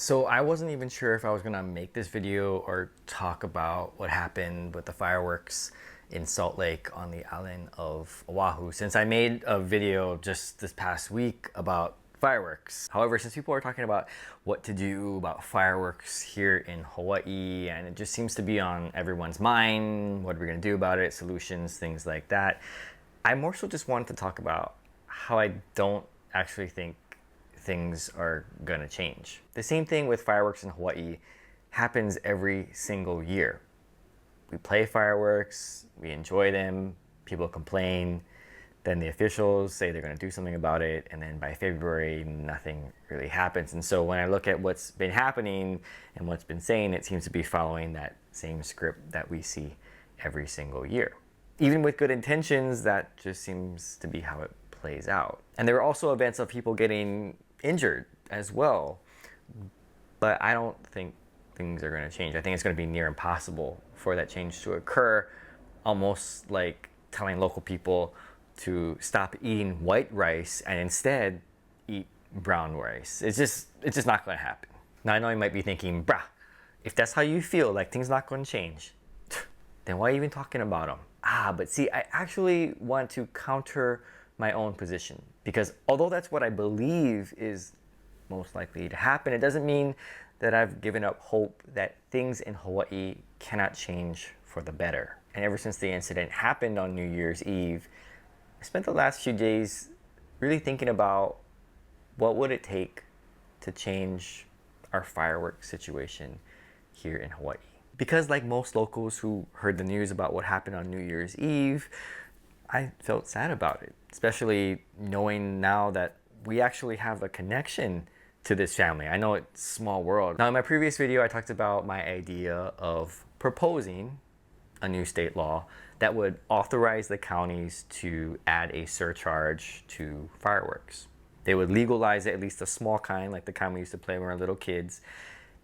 So I wasn't even sure if I was gonna make this video or talk about what happened with the fireworks in Salt Lake on the island of Oahu, since I made a video just this past week about fireworks. However, since people are talking about what to do about fireworks here in Hawaii, and it just seems to be on everyone's mind, what are we gonna do about it, solutions, things like that, I more so just wanted to talk about how I don't actually think things are gonna change. The same thing with fireworks in Hawaii happens every single year. We play fireworks, we enjoy them, people complain, then the officials say they're gonna do something about it, and then by February, nothing really happens. And so when I look at what's been happening and what's been saying, it seems to be following that same script that we see every single year. Even with good intentions, that just seems to be how it plays out. And there are also events of people getting injured as well. But I don't think things are going to change. I think it's going to be near impossible for that change to occur, almost like telling local people to stop eating white rice and instead eat brown rice. It's just not going to happen. Now I know you might be thinking, bruh, if that's how you feel, like things not going to change, then why are you even talking about them? But see, I actually want to counter my own position, because although that's what I believe is most likely to happen, it doesn't mean that I've given up hope that things in Hawaii cannot change for the better. And ever since the incident happened on New Year's Eve, I spent the last few days really thinking about what would it take to change our fireworks situation here in Hawaii. Because like most locals who heard the news about what happened on New Year's Eve, I felt sad about it, especially knowing now that we actually have a connection to this family. I know it's a small world. Now in my previous video, I talked about my idea of proposing a new state law that would authorize the counties to add a surcharge to fireworks. They would legalize it, at least a small kind, like the kind we used to play when we were little kids.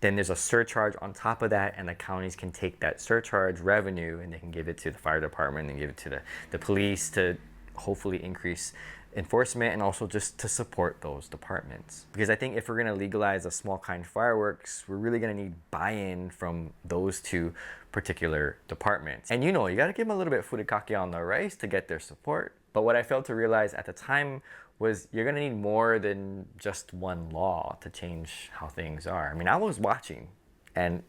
Then there's a surcharge on top of that, and the counties can take that surcharge revenue and they can give it to the fire department and give it to the police to hopefully increase enforcement and also just to support those departments. Because I think if we're gonna legalize a small kind fireworks, we're really gonna need buy-in from those two particular departments. And you gotta give them a little bit of furikake on the rice to get their support. But what I failed to realize at the time was you're gonna need more than just one law to change how things are. I mean, I was watching and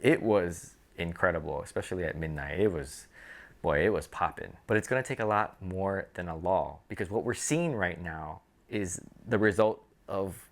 it was incredible, especially at midnight. It was popping. But it's gonna take a lot more than a law, because what we're seeing right now is the result of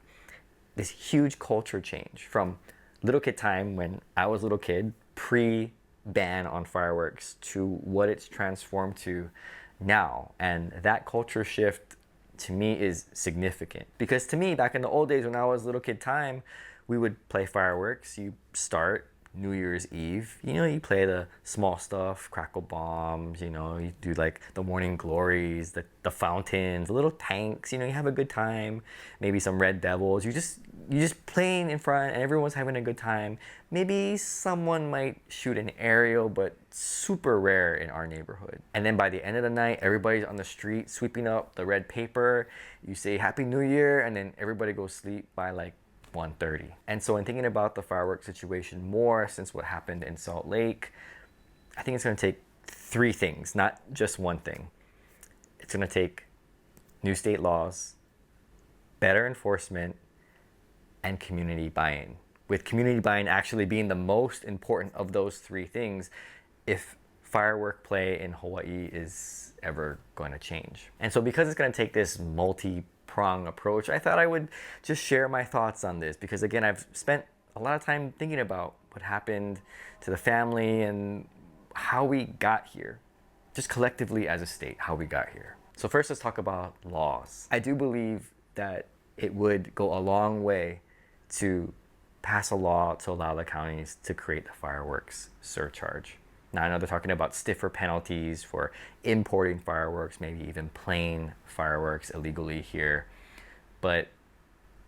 this huge culture change from little kid time when I was a little kid, pre-ban on fireworks, to what it's transformed to now. And that culture shift to me is significant, because to me, back in the old days when I was little kid time, we would play fireworks. You start New Year's Eve, you play the small stuff, crackle bombs, you do like the morning glories, the fountains, the little tanks, you have a good time, maybe some red devils. You just playing in front and everyone's having a good time. Maybe someone might shoot an aerial, but super rare in our neighborhood. And then by the end of the night, everybody's on the street sweeping up the red paper. You say Happy New Year, and then everybody goes sleep by like 1:30. And so in thinking about the fireworks situation more since what happened in Salt Lake, I think it's going to take three things, not just one thing. It's going to take new state laws, better enforcement, and community buy-in. With community buy-in actually being the most important of those three things if firework play in Hawaii is ever going to change. And so because it's going to take this multi-prong approach, I thought I would just share my thoughts on this, because again, I've spent a lot of time thinking about what happened to the family and how we got here, just collectively as a state, how we got here. So first, let's talk about laws. I do believe that it would go a long way to pass a law to allow the counties to create the fireworks surcharge. Now, I know they're talking about stiffer penalties for importing fireworks, maybe even playing fireworks illegally here. But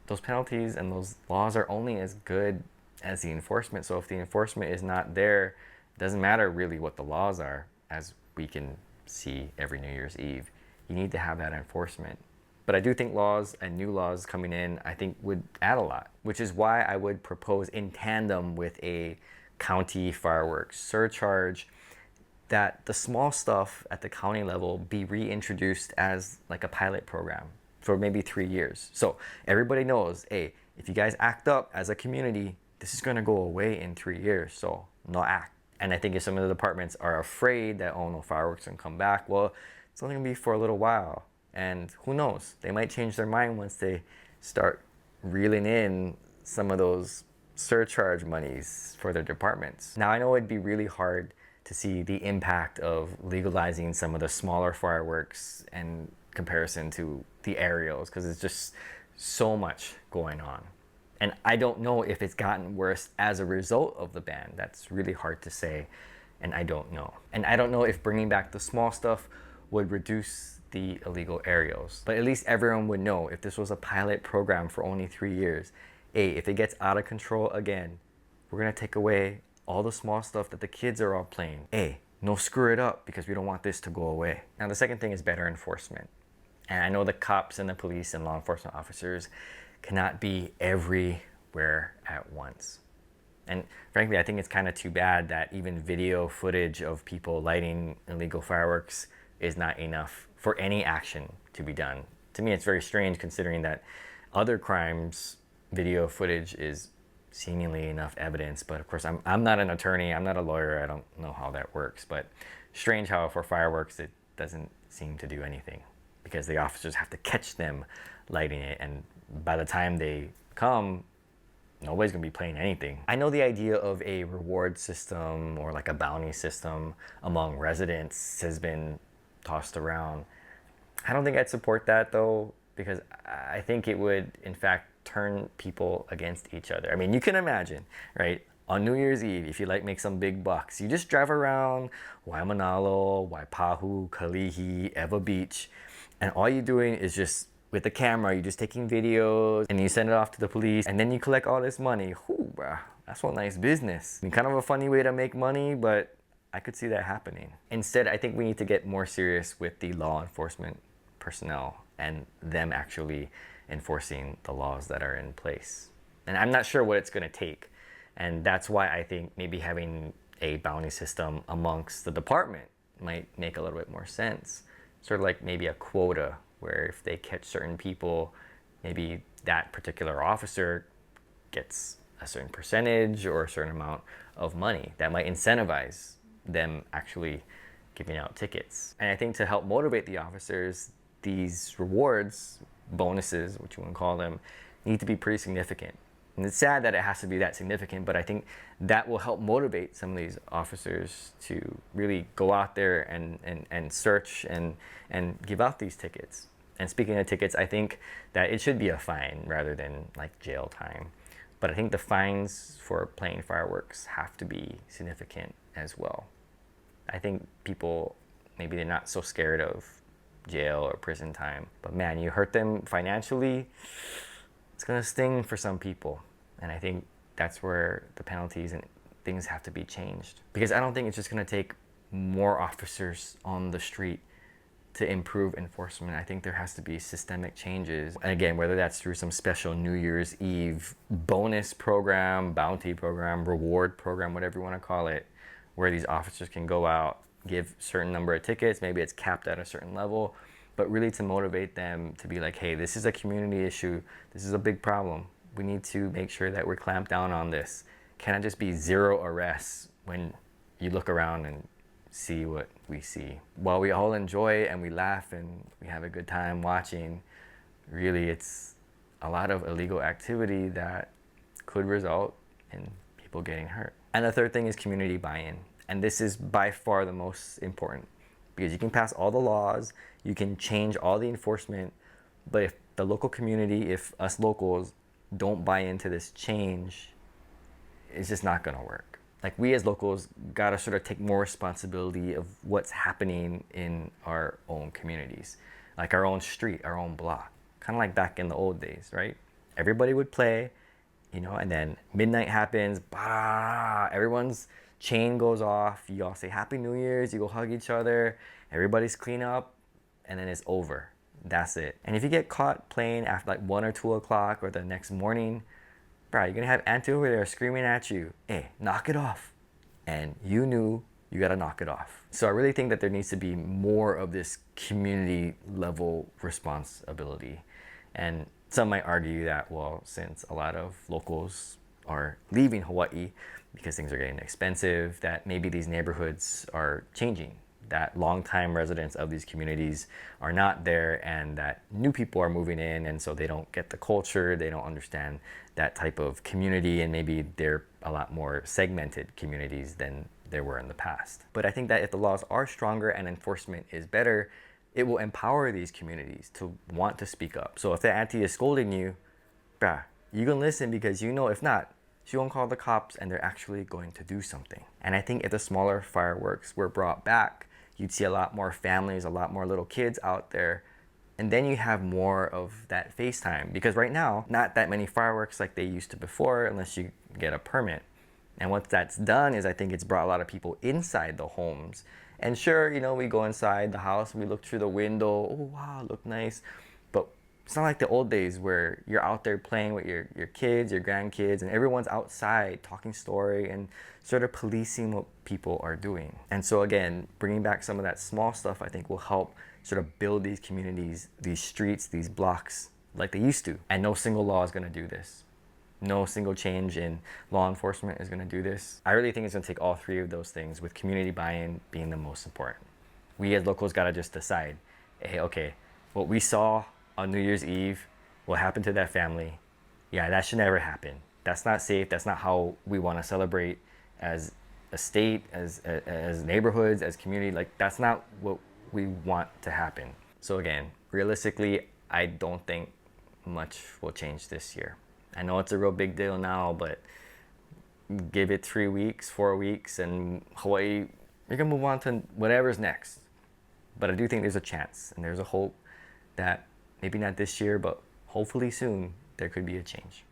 those penalties and those laws are only as good as the enforcement. So if the enforcement is not there, it doesn't matter really what the laws are, as we can see every New Year's Eve. You need to have that enforcement. But I do think laws and new laws coming in, I think would add a lot, which is why I would propose in tandem with a county fireworks surcharge that the small stuff at the county level be reintroduced as like a pilot program for maybe 3 years. So everybody knows, hey, if you guys act up as a community, this is gonna go away in 3 years, so no act. And I think if some of the departments are afraid that, oh no, fireworks can come back, well, it's only gonna be for a little while. And who knows, they might change their mind once they start reeling in some of those surcharge monies for their departments. Now I know it'd be really hard to see the impact of legalizing some of the smaller fireworks in comparison to the aerials, because it's just so much going on. And I don't know if it's gotten worse as a result of the ban. That's really hard to say, and I don't know. And I don't know if bringing back the small stuff would reduce the illegal aerials. But at least everyone would know, if this was a pilot program for only 3 years, hey, if it gets out of control again, we're gonna take away all the small stuff that the kids are all playing. Hey, no screw it up, because we don't want this to go away. Now the second thing is better enforcement. And I know the cops and the police and law enforcement officers cannot be everywhere at once. And frankly, I think it's kind of too bad that even video footage of people lighting illegal fireworks is not enough for any action to be done. To me, it's very strange considering that other crimes, video footage is seemingly enough evidence. But of course, I'm not an attorney, I'm not a lawyer, I don't know how that works. But strange how for fireworks, it doesn't seem to do anything, because the officers have to catch them lighting it, and by the time they come, nobody's gonna be playing anything. I know the idea of a reward system or like a bounty system among residents has been tossed around. I don't think I'd support that though, because I think it would in fact turn people against each other. I mean, you can imagine, right? On New Year's Eve, if you like make some big bucks, you just drive around Waimanalo, Waipahu, Kalihi, Eva Beach, and all you're doing is just, with the camera, you're just taking videos and you send it off to the police, and then you collect all this money. Whew, bruh, that's one nice business. I mean, kind of a funny way to make money, but I could see that happening. Instead, I think we need to get more serious with the law enforcement personnel and them actually enforcing the laws that are in place. And I'm not sure what it's gonna take. And that's why I think maybe having a bounty system amongst the department might make a little bit more sense. Sort of like maybe a quota, where if they catch certain people, maybe that particular officer gets a certain percentage or a certain amount of money that might incentivize them actually giving out tickets. And I think to help motivate the officers, these rewards, bonuses, what you want to call them, need to be pretty significant. And it's sad that it has to be that significant, but I think that will help motivate some of these officers to really go out there and search and give out these tickets. And speaking of tickets, I think that it should be a fine rather than like jail time. But I think the fines for playing fireworks have to be significant as well. I think people, maybe they're not so scared of jail or prison time, but man, you hurt them financially, it's gonna sting for some people. And I think that's where the penalties and things have to be changed. Because I don't think it's just gonna take more officers on the street to improve enforcement. I think there has to be systemic changes. And again, whether that's through some special New Year's Eve bonus program, bounty program, reward program, whatever you wanna call it, where these officers can go out, give certain number of tickets, maybe it's capped at a certain level, but really to motivate them to be like, hey, this is a community issue, this is a big problem. We need to make sure that we're clamped down on this. Cannot just be 0 arrests when you look around and see what we see. While we all enjoy and we laugh and we have a good time watching, really it's a lot of illegal activity that could result in people getting hurt. And the third thing is community buy-in. And this is by far the most important, because you can pass all the laws, you can change all the enforcement, but if the local community, if us locals don't buy into this change, it's just not gonna work. Like, we as locals gotta sort of take more responsibility of what's happening in our own communities, like our own street, our own block, kind of like back in the old days, right? Everybody would play, you know, and then midnight happens, bah, everyone's chain goes off, you all say Happy New Year's, you go hug each other, everybody's clean up, and then it's over. That's it. And if you get caught playing after like 1 or 2 o'clock or the next morning, bro, you're gonna have auntie over there screaming at you, hey, knock it off. And you knew you gotta knock it off. So I really think that there needs to be more of this community level responsibility. And some might argue that, well, since a lot of locals are leaving Hawaii because things are getting expensive, that maybe these neighborhoods are changing, that longtime residents of these communities are not there, and that new people are moving in, and so they don't get the culture, they don't understand that type of community, and maybe they're a lot more segmented communities than there were in the past. But I think that if the laws are stronger and enforcement is better, it will empower these communities to want to speak up. So if the auntie is scolding you, bruh, you can listen, because you know if not, she won't call the cops and they're actually going to do something. And I think if the smaller fireworks were brought back, you'd see a lot more families, a lot more little kids out there, and then you have more of that FaceTime. Because right now, not that many fireworks like they used to before unless you get a permit. And what that's done is I think it's brought a lot of people inside the homes. And sure, you know, we go inside the house and we look through the window, oh wow, look nice. But it's not like the old days where you're out there playing with your kids, your grandkids, and everyone's outside talking story and sort of policing what people are doing. And so again, bringing back some of that small stuff I think will help sort of build these communities, these streets, these blocks like they used to. And no single law is gonna do this. No single change in law enforcement is gonna do this. I really think it's gonna take all three of those things, with community buy-in being the most important. We as locals gotta just decide, hey, okay, what we saw on New Year's Eve, what happened to that family, yeah, that should never happen. That's not safe. That's not how we want to celebrate as a state, as neighborhoods, as community. Like, that's not what we want to happen. So again, realistically, I don't think much will change this year. I know it's a real big deal now, but give it 3 weeks, 4 weeks, and Hawaii, you're gonna move on to whatever's next. But I do think there's a chance and there's a hope that maybe not this year, but hopefully soon, there could be a change.